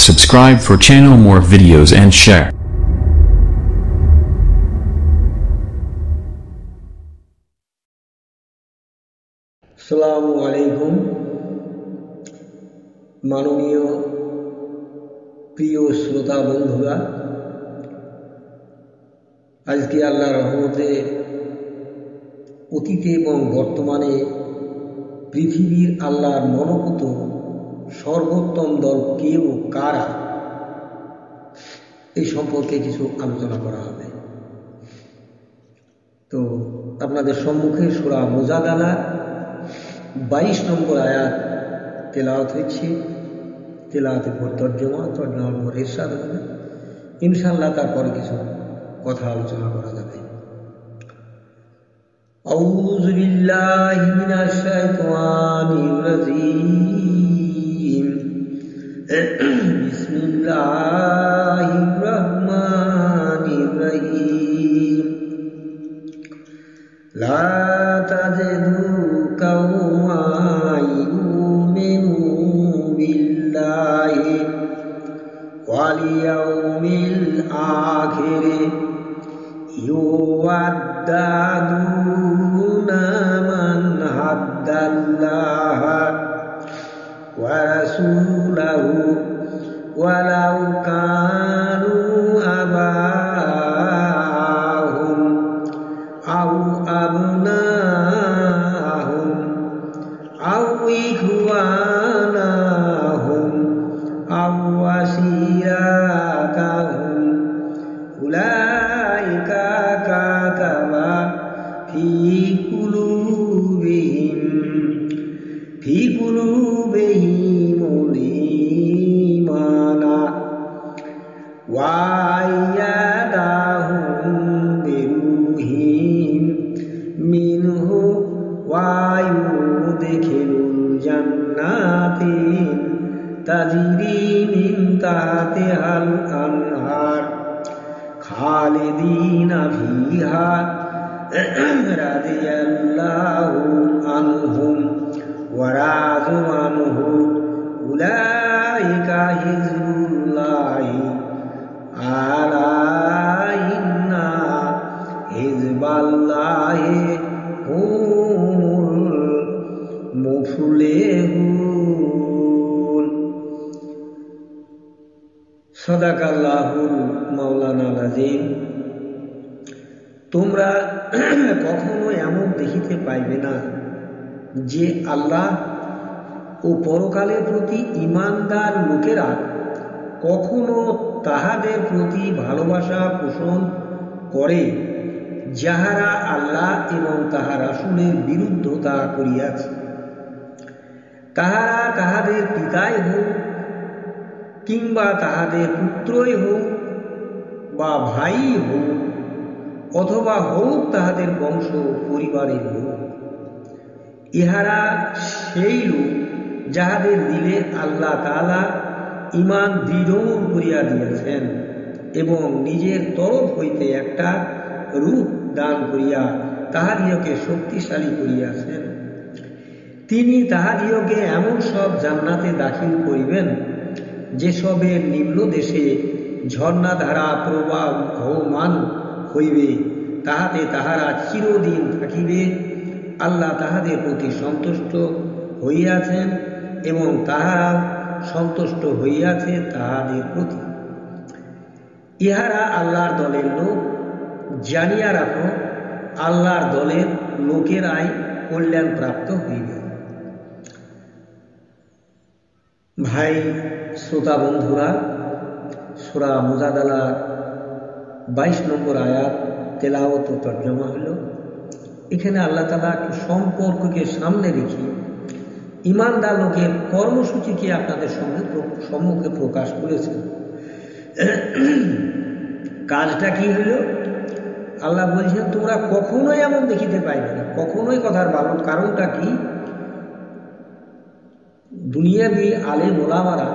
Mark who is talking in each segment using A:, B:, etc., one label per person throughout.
A: subscribe for channel more videos and share.
B: আসসালামু আলাইকুম মাননীয় প্রিয় শ্রোতা বন্ধুরা, আজকে আল্লাহর রহমতে অতীতে এবং বর্তমানে পৃথিবীর আল্লাহর মনোভূত সর্বোত্তম দল কে ও কারা, এই সম্পর্কে কিছু আলোচনা করা হবে। তো আপনাদের সম্মুখে সূরা মুজাদালা 22 নম্বর আয়াত তেলাওয়াত হচ্ছে। তেলাওয়াতের পর তর্জমার পর ইরশাদ হবে, ইনশাআল্লাহ তারপরে কিছু কথা আলোচনা করা যাবে। আউযু বিল্লাহি মিনাশ শাইতানির রাজীম। বিসমিল্লাহির রহমানির রহিম। লা তাজিদু কাওমান ইউমিনু বিল্লাহি ওয়াল ইয়াউমিল আখির ইউওয়াদ্দুনা মান হাদ্দাল্লাহা ওয়া রাসূলাহু ওয়ালাউ কানু আবাহুম আও আবনাহুম আও ইখওয়ানাহুম আও আসিরাতাহুম উলাইকা কাতাবা ফি কুলুবিহিমুল ঈমানা ওয়া আইয়াদাহুম বিরূহিম মিনহু ওয়া ইউদখিলুল জান্নাতিন তাজরি মিন তাহতিহাল আনহার খালিদিনা ফিহা রাদিয়াল্লাহু আনহুম ওয়া রাযু আনহু উলাইকা হিজবুল্লাহি আলা ইন্না হিজবাল্লাহি হুমুল মুফলিহুন। সাদাকাল্লাহুল মাওলানাল আযীম। তোমরা কখনো এমন দেখিতে পাইবে না যে আল্লাহ ও পরকালের প্রতি ঈমানদার লোকেরা কখনো তাহাদের প্রতি ভালোবাসা পোষণ করে যাহারা আল্লাহ এবং তাহার রাসূলের বিরুদ্ধতা করিয়াছে। তাহারা তাহাদের পিতাই হোক কিংবা তাহাদের পুত্রই হোক বা ভাই হোক অথবা হোক তাহাদের বংশ পরিবারের লোক, ইহারা সেই লোক যাহাদের দিলে আল্লাহ তাআলা ঈমান দৃঢ় করিয়া দিয়েছেন এবং নিজের তরফ হইতে একটা রূপ দান করিয়া তাহাদিওকে শক্তিশালী করিয়াছেন। তিনি তাহাদিওকে এমন সব জান্নাতে দাখিল করিবেন যেসবের নিম্ন দেশে ঝর্ণাধারা প্রবাহমান হইবে, তাহাতে তাহারা চিরদিন থাকিবে। আল্লাহ তাহাদের প্রতি সন্তুষ্ট হইয়াছেন এবং তাহারা সন্তুষ্ট হইয়াছে তাহাদের প্রতি। ইহারা আল্লাহর দলের লোক। জানিয়া রাখো, আল্লাহর দলের লোকেরাই কল্যাণ প্রাপ্ত হইবে। ভাই শ্রোতা বন্ধুরা, সূরা মুজাদালা 22 নম্বর আয়াত তেলাওয়াত ও তর্জমা হলো। এখানে আল্লাহ তাআলা একটু সম্পর্ককে সামনে রেখে ঈমানদার লোকের কর্মসূচিকে আপনাদের সম্মুখে প্রকাশ করেছেন। কাজটা কি হলো? আল্লাহ বলছেন তোমরা কখনোই এমন দেখিতে পাইবে না। কখনোই কথার কারণটা কি? দুনিয়াবি আলেম ওলামারা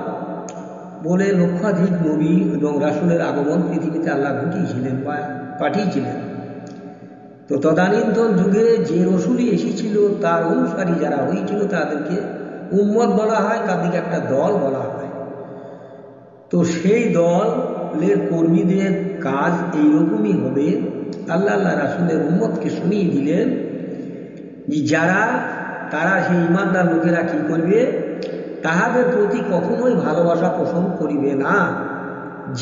B: বলে লক্ষাধিক নবী এবং রাসূলের আগমন পৃথিবীতে আল্লাহ ঘটিয়েছিলেন বা পাঠিয়েছিলেন। তো তদানীন্তন যুগে যে রসুলই এসেছিল তার অনুসারী যারা হয়েছিল তাদেরকে উম্মত বলা হয়, তাদেরকে একটা দল বলা হয়। তো সেই দলের কর্মীদের কাজ এইরকমই হবে। আল্লাহ রাসূলের উম্মতকে শুনিয়ে দিলেন যে তারা সেই ইমানদার লোকেরা কি করবে, তাহাদের প্রতি কখনোই ভালোবাসা পোষণ করিবে না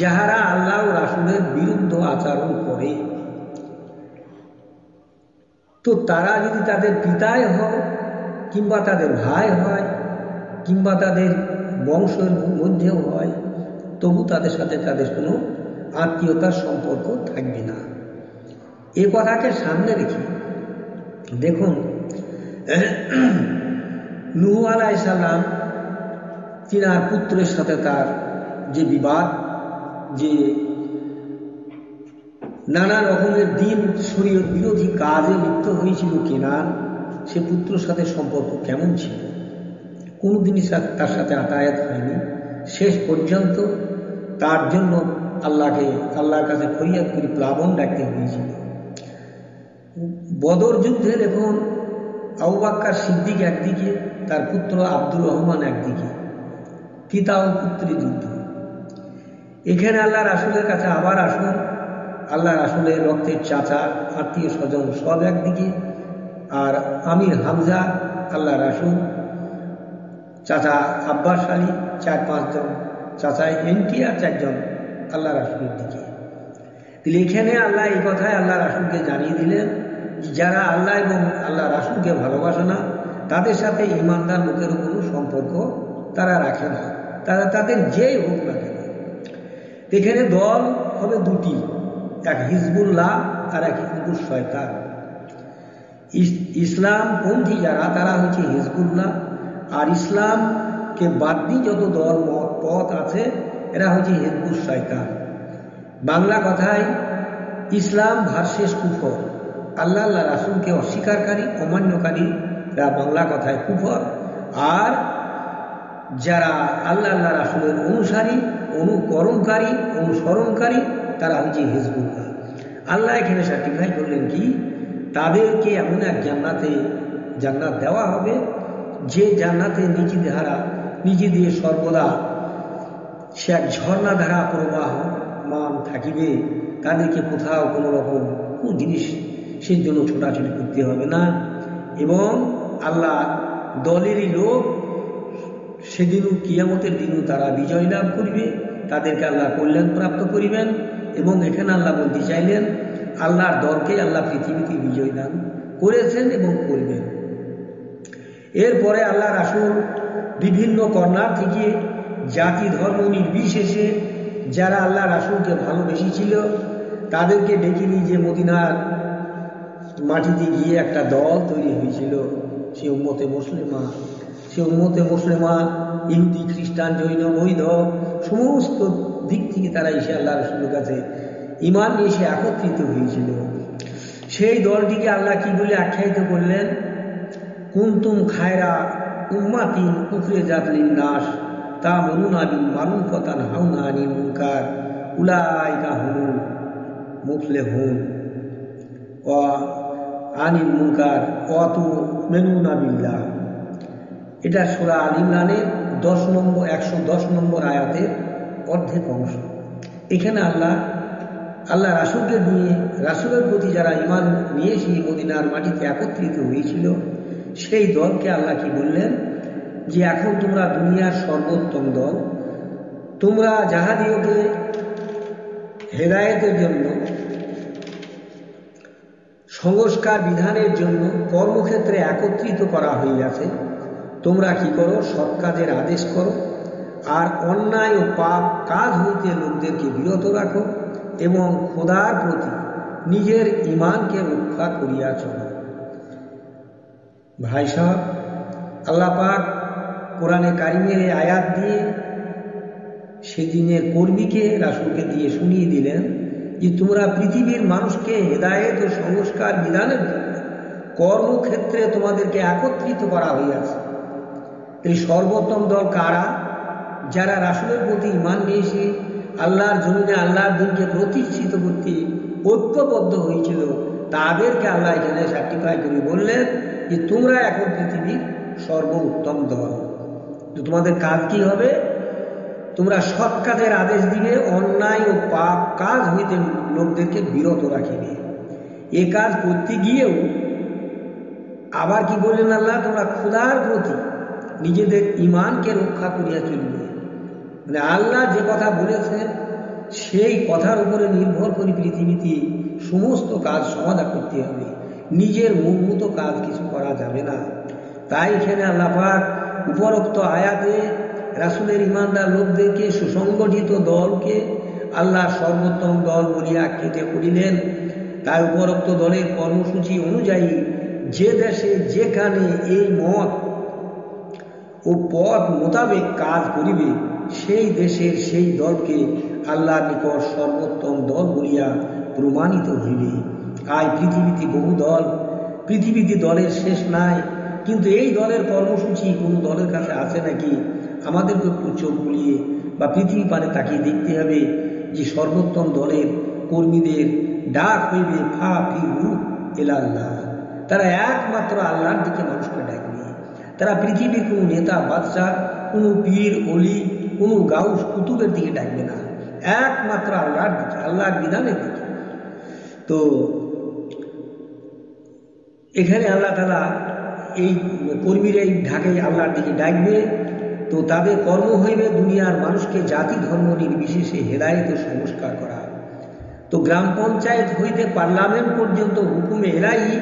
B: যাহারা আল্লাহ ও রাসূলের বিরুদ্ধ আচরণ করে। তো তারা যদি তাদের পিতাই হয়, কিংবা তাদের ভাই হয়, কিংবা তাদের বংশের মধ্যেও হয়, তবু তাদের সাথে তাদের কোনো আত্মীয়তার সম্পর্ক থাকবে না। এ কথাকে সামনে রেখে দেখুন, নূহ আলাইহিস সালাম তিনার পুত্রের সাথে তার যে বিবাদ, যে নানা রকমের দিন শরীয়ত বিরোধী কাজে লিপ্ত হয়েছিল কেনান, সে পুত্রের সাথে সম্পর্ক কেমন ছিল, কোনোদিনই তার সাথে আতায়াত হয়নি। শেষ পর্যন্ত তার জন্য আল্লাহর কাছে ফরিয়াদ করে প্লাবন ডাকতে হয়েছিল। বদর যুদ্ধে দেখুন, আবু বকর সিদ্দিক একদিকে, তার পুত্র আব্দুর রহমান একদিকে, পিতা ও পুত্রের যুদ্ধ। এখানে আল্লাহ রাসূলের কাছে আবার আসুন, আল্লাহ রাসূলের রক্তের চাচা আত্মীয় স্বজন সব একদিকে, আর আমির হামজা, আল্লাহ রাসূল, চাচা আব্বাস আলী, 4-5 জন চাচা এনটি, আর 4 জন আল্লাহ রাসূলের দিকে। তাহলে এখানে আল্লাহ এই কথায় আল্লাহ রাসূলকে জানিয়ে দিলেন যে যারা আল্লাহ এবং আল্লাহ রাসূলকে ভালোবাসে না, তাদের সাথে ইমানদার লোকের কোনো সম্পর্ক তারা রাখে না, তারা তাদের যেই হোক না কেন। এখানে দল হবে দুটি, এক হিজবুল্লাহ আর এক হিজবুল শয়তান। ইসলামপন্থী যারা, তারা হচ্ছে হিজবুল্লাহ, আর ইসলামকে বাদ দিয়ে যত দল পথ আছে এরা হচ্ছে হিজবুল শয়তান। বাংলা কথায় ইসলাম ভার্সেস কুফর, আল্লাহ রাসূলকে অস্বীকারী অমান্যকারীরা বাংলা কথায় কুফর, আর যারা আল্লাহ রাসূলের অনুসারী, অনুকরণকারী, অনুসরণকারী, তারা হচ্ছে হিজবুল্লাহ। আল্লাহ এখানে সার্টিফাই করলেন কি, তাদেরকে এমন এক জান্নাত দেওয়া হবে, যে জান্নাতে নিচে দিয়ে সর্বদা সে এক ঝর্ণা ধারা প্রবাহমান থাকিবে। তাদেরকে কোথাও কোনো রকম কোনো জিনিস সেই জন্য ছোটাছুটি করতে হবে না। এবং আল্লাহ দলেরই লোক, সেদিনও কিয়ামতের দিনও তারা বিজয় লাভ করবে, তাদেরকে আল্লাহ কল্যাণ প্রাপ্ত করিবেন। এবং এখানে আল্লাহ বলতে চাইলেন, আল্লাহর দলকে আল্লাহ পৃথিবীতে বিজয় দান করেছেন এবং করবেন। এরপরে আল্লাহ রাসূল বিভিন্ন কর্নার থেকে জাতি ধর্ম নির্বিশেষে যারা আল্লাহ রাসূলকে ভালোবেসেছিল তাদেরকে ডেকে নিয়ে যে মদিনার মাটিতে গিয়ে একটা দল তৈরি হয়েছিল, সে উম্মতে মুসলিমা, ইহুদি, খ্রিস্টান, জৈন, বৌদ্ধ সমস্ত দিক থেকে তারা এসে আল্লাহ রাসূলের কাছে ঈমান নিয়ে এসে একত্রিত হয়েছিল। সেই দলটিকে আল্লাহ কি বলে আখ্যায়িত করলেন, কুনতুম খায়রা উম্মাতিন উখরিজাত লিন-নাস তা'মুরুনা বিল মারুফ ওয়া তানহাউনা আনিল মুনকার উলাইকা হুমুল মুফলিহুন ওয়া আনিল মুনকার ওয়া তু'মিনুনা বিল্লাহ। এটা সূরা আল ইমরানের 110 নম্বর আয়াতের অর্ধেক অংশ। এখানে আল্লাহ রাসূলকে নিয়ে, রাসূলের প্রতি যারা ঈমান নিয়ে সেই মদিনার মাটিতে একত্রিত হয়েছিল, সেই দলকে আল্লাহ কি বললেন যে এখন তোমরা দুনিয়ার সর্বোত্তম দল, তোমরা যাহাদিওকে হেদায়েতের জন্য, সংস্কার বিধানের জন্য কর্মক্ষেত্রে একত্রিত করা হইয়াছে, তোমরা কি করো, সৎ কাজের আদেশ করো, আর অন্যায় ও পাপ কাজ হইতে লোকদেরকে বিরত রাখো, এবং খোদার প্রতি নিজের ঈমানকে রক্ষা করিয়া চলো। ভাই সাহেব, আল্লাহ পাক কোরআনে কারিমের এই আয়াত দিয়ে সেদিনের কর্মীকে, রাসূলকে দিয়ে শুনিয়ে দিলেন যে তোমরা পৃথিবীর মানুষকে হেদায়েত ও সংস্কার বিধানের জন্য কর্মক্ষেত্রে তোমাদেরকে একত্রিত করা হইয়াছে। এই সর্বোত্তম দল কারা? যারা রাসূলের প্রতি ঈমান নিয়ে এসে আল্লাহর জমিনে আল্লাহর দিনকে প্রতিষ্ঠিত করতে ঐক্যবদ্ধ হয়েছিল, তাদেরকে আল্লাহ এখানে সার্টিফাই করে বললেন যে তোমরা এখন পৃথিবীর সর্বোত্তম দল। তো তোমাদের কাজ কি হবে? তো তোমরা সৎ কাজের আদেশ দিবে, অন্যায় ও পাপ কাজ হইতে লোকদেরকে বিরত রাখিবে। এ কাজ করতে গিয়েও আবার কি বললেন আল্লাহ, তোমরা খোদার প্রতি নিজেদের ঈমানকে রক্ষা করিয়া চলবে। মানে আল্লাহ যে কথা বলেছেন সেই কথার উপরে নির্ভর করে পৃথিবীতে সমস্ত কাজ সমাধা করতে হবে, নিজের মন মতো কাজ কিছু করা যাবে না। তাই এখানে আল্লাহ পাক উপরোক্ত আয়াতে রাসূলের ঈমানদার লোকদেরকে, সুসংগঠিত দলকে আল্লাহ সর্বোত্তম দল বলিয়া আখ্যায়িত করিলেন। তাই উপরোক্ত দলের কর্মসূচি অনুযায়ী যে দেশে যেখানে এই মত ও পথ মোতাবেক কাজ করিবে, সেই দেশের সেই দলকে আল্লাহর নিকট সর্বোত্তম দল বলিয়া প্রমাণিত হইবে। আজ পৃথিবীতে বহু দল, পৃথিবীতে দলের শেষ নাই, কিন্তু এই দলের কর্মসূচি কোনো দলের কাছে আছে নাকি? আমাদেরকে একটু চোখ বুলিয়ে বা পৃথিবী পানে তাকিয়ে দেখতে হবে যে সর্বোত্তম দলের কর্মীদের ডাক হইবে ফা ফিরু ইলাল্লাহ। তারা একমাত্র আল্লাহর দিকে মানুষকে ডাকবে। তারা পৃথিবীর কোনো নেতা বাদশাহ, কোনো পীর অলি, কোনো গাউস কুতুবের দিকে ডাকবে না, একমাত্র আল্লাহর দিকে, আল্লাহর বিধানের দিকে। তো এখানে আল্লাহ তাআলা এই কর্মীরা এই ঢাকে আল্লাহর দিকে ডাকবে। তো তাদের কর্ম হইবে দুনিয়ার মানুষকে জাতি ধর্ম নির্বিশেষে হেদায়েত ও সংস্কার করা। তো গ্রাম পঞ্চায়েত হইতে পার্লামেন্ট পর্যন্ত হুকুমে এলাহি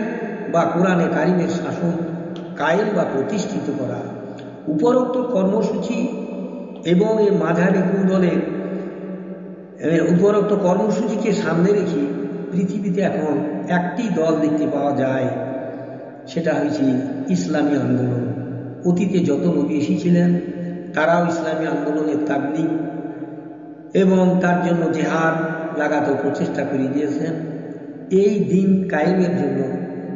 B: বা কোরআনে কারিমের শাসন কায়েম বা প্রতিষ্ঠিত করা। উপরোক্ত কর্মসূচি এবং এই মাঝারি কোন দলের উপরোক্ত কর্মসূচিকে সামনে রেখে পৃথিবীতে এখন একটি দল দেখতে পাওয়া যায়, সেটা হয়েছে ইসলামী আন্দোলন। অতীতে যত নবী এসেছিলেন তারাও ইসলামী আন্দোলনের তাবলীগ এবং তার জন্য জিহাদ লাগাতার প্রচেষ্টা করে দিয়েছেন। এই দিন কায়েমের জন্য,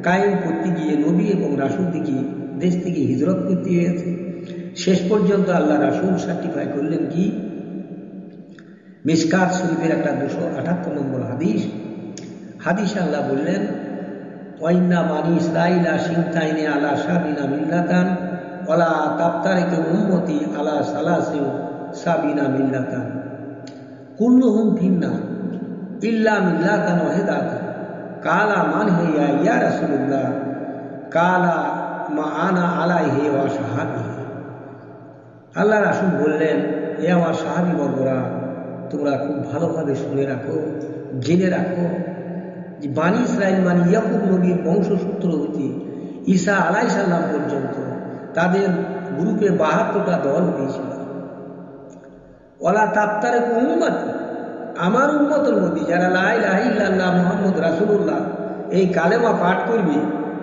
B: কায়েম করতে গিয়ে নবী এবং রাসূল দিকে দেশ থেকে হিজরত করতে হয়েছে। শেষ পর্যন্ত আল্লাহ রাসূল সার্টিফাই করলেন কি? মিশকাত শরীফের একটা 278 নম্বর হাদিসে আল্লাহ বললেন, ওয়াইন্না বানি ইসরাঈলা সিনতাইনি আলা সাবিনা মিল্লাতান ওয়ালা তাফতারিকু উম্মতি আলা সালাসিন সাবিনা মিল্লাতান কুল্লুহুম ফিন্নার ইল্লা মিল্লাতান ওয়াহিদাতান। কালা মান হিয়া ইয়া রাসূলুল্লাহ? কালা মা আনা আলাইহি ওয়া সাহাবী। আল্লাহ রাসূল বললেন, এ আমার সাহাবী বর্গরা, তোমরা খুব ভালোভাবে শুনে রাখো, জেনে রাখো যে বানি ইসরাইল মানে ইয়াকুব নবীর বংশসূত্র হইতে ঈসা আলাইহিস সালাম পর্যন্ত তাদের গ্রুপে 72টা দল হয়েছিল। ওয়ালা তাফতারিকু উম্মতি, আমার উম্মতের মধ্যে যারা লা ইলাহা ইল্লাল্লাহ মুহাম্মদ রাসূলুল্লাহ এই কালেমা পাঠ করবে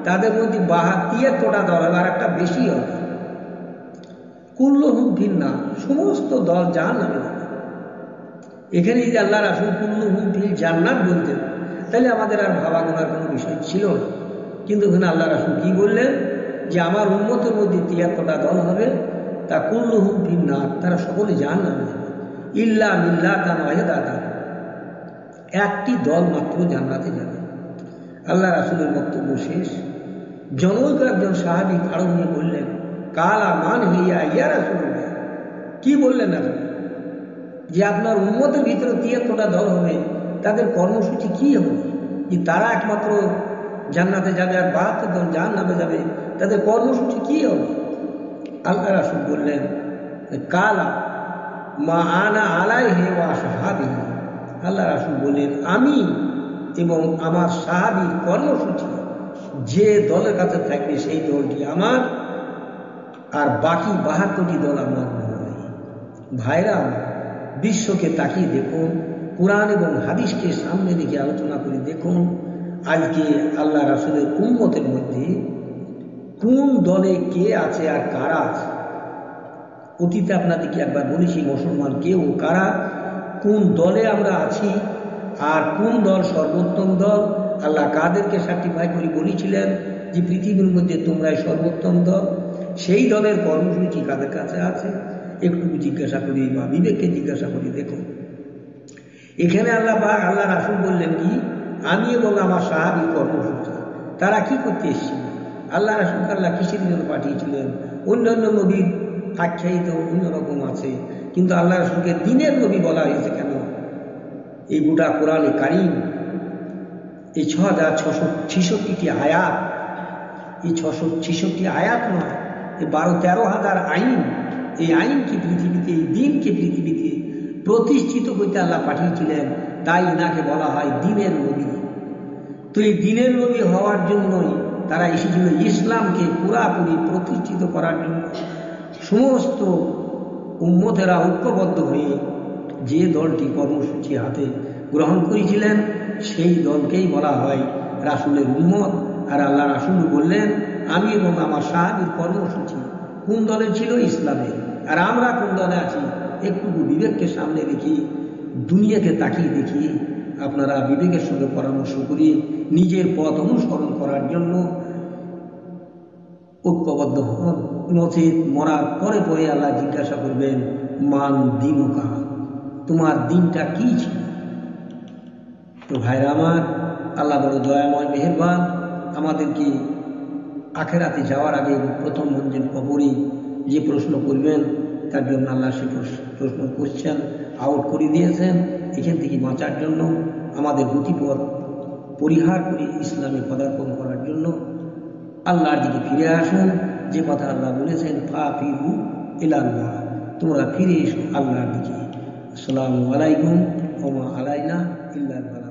B: তাদের মধ্যে 73টা দল হবে, আর একটা বেশি হবে। কুল্লুহুম ফিন্নার, সমস্ত দল জাহান্নামে যাবে। এখানে যদি আল্লাহ রাসূল কুল্লুহুম ফিল জান্নাত বলতেন তাহলে আমাদের আর ভাবা গোনার কোনো বিষয় ছিল না। কিন্তু এখানে আল্লাহ রাসূল কি বললেন যে আমার উম্মতের মধ্যে 73টা দল হবে, তা কুল্লুহুম ফিন্নার, তারা সকলে জাহান্নামে যাবে। ইল্লা মিল্লাতান ওয়াহিদাতান, একটি দল মাত্র জান্নাতে যাবে। আল্লাহ রাসূলের বক্তব্য শেষ। জনৈক একজন সাহাবী খাড়া হয়ে বললেন, কালা মান হিয়া ইয়া রাসূলুল্লাহ? কি বললেন আপনি যে আপনার উম্মতের ভিতরে 73টা দল হবে, তাদের কর্মসূচি কি হবে? যে তারা একমাত্র জান্নাতে যাবে আর 72 দল জাহান্নামে যাবে, তাদের কর্মসূচি কি হবে? আল্লাহ রাসূল বললেন, কালা মা আনা আলাইহি ওয়া সাহাবী। আল্লাহ রাসূল বললেন, আমি এবং আমার সাহাবীর কর্মসূচি যে দলের কাছে থাকবে সেই দলটি আমার, আর বাকি 72টি দল আমার নয়। ভাইরা, বিশ্বকে তাকিয়ে দেখুন, কুরআন এবং হাদিসকে সামনে রেখে আলোচনা করে দেখুন, আজকে আল্লাহ রাসূলের উম্মতের মধ্যে কোন দলে কে আছে আর কারা আছে। অতীতে আপনাদেরকে একবার বলেছি মুসলমান কে ও কারা, কোন দলে আমরা আছি আর কোন দল সর্বোত্তম দল। আল্লাহ কাদেরকে সার্টিফাই করে বলেছিলেন যে পৃথিবীর মধ্যে তোমরাই সর্বোত্তম দল, সেই দলের কর্মসূচি কাদের কাছে আছে একটু জিজ্ঞাসা করি বা বিবেককে জিজ্ঞাসা করি দেখুন। এখানে আল্লাহ রাসূল বললেন কি, আমি এবং আমার সাহাবীর কর্মসূচি। তারা কি করতে এসেছিল? আল্লাহ রাসূলকে আল্লাহ কিসের জন্য পাঠিয়েছিলেন? অন্যান্য নবীর আখ্যায়িত অন্যরকম আছে, কিন্তু আল্লাহ রাসূলকে দিনের নবী বলা হয়েছে কেন? এই গোটা কোরআনে কারীম, এই ৬,৬৬৬টি আয়াত, এই ৬৬৬ আয়াত নয়, এই ১২-১৩ হাজার আইন, এই আইনকে পৃথিবীতে, এই দিনকে পৃথিবীতে প্রতিষ্ঠিত করতে আল্লাহ পাঠিয়েছিলেন, তাই ইনাকে বলা হয় দিনের নবী। তো এই দিনের নবী হওয়ার জন্যই তারা এসেছিল ইসলামকে পুরাপুরি প্রতিষ্ঠিত করার জন্য। সমস্ত উম্মতেরা ঐক্যবদ্ধ হয়ে যে দলটি কর্মসূচি হাতে গ্রহণ করেছিলেন, সেই দলকেই বলা হয় রাসূলের উম্মত। আর আল্লাহ রাসূল বললেন, আমি এবং আমার সাহাবীর কর্মসূচি কোন দলে ছিল? ইসলামে। আর আমরা কোন দলে আছি? একটুকু বিবেককে সামনে রেখে, দুনিয়াকে তাকিয়ে দেখি, আপনারা বিবেকের সঙ্গে পরামর্শ করে নিজের পথ অনুসরণ করার জন্য ঐক্যবদ্ধ হন। নচেত মরার পরে পরে আল্লাহ জিজ্ঞাসা করবেন, মান দিনুকা, তোমার দিনটা কি ছিল? তো ভাইরা আমার, আল্লাহ বড় দয়াময় মেহেরবান। আমাদেরকে আখেরাতে যাওয়ার আগে প্রথম মঞ্জিল কবরে যে প্রশ্ন করবেন, তার জন্য আল্লাহ সে প্রশ্ন কোশ্চেন আউট করে দিয়েছেন। এখান থেকে বাঁচার জন্য আমাদের গতিপথ পরিহার করে ইসলামে পদার্পণ করার জন্য আল্লাহর দিকে ফিরে আসুন। যে কথা আল্লাহ বলেছেন, ফাফিরু ইলাল্লাহ, তোমরা ফিরে এসো আল্লাহর দিকে। আসসালামু আলাইকুম ওয়া মা আলাইনা ইল্লাল বালাগ।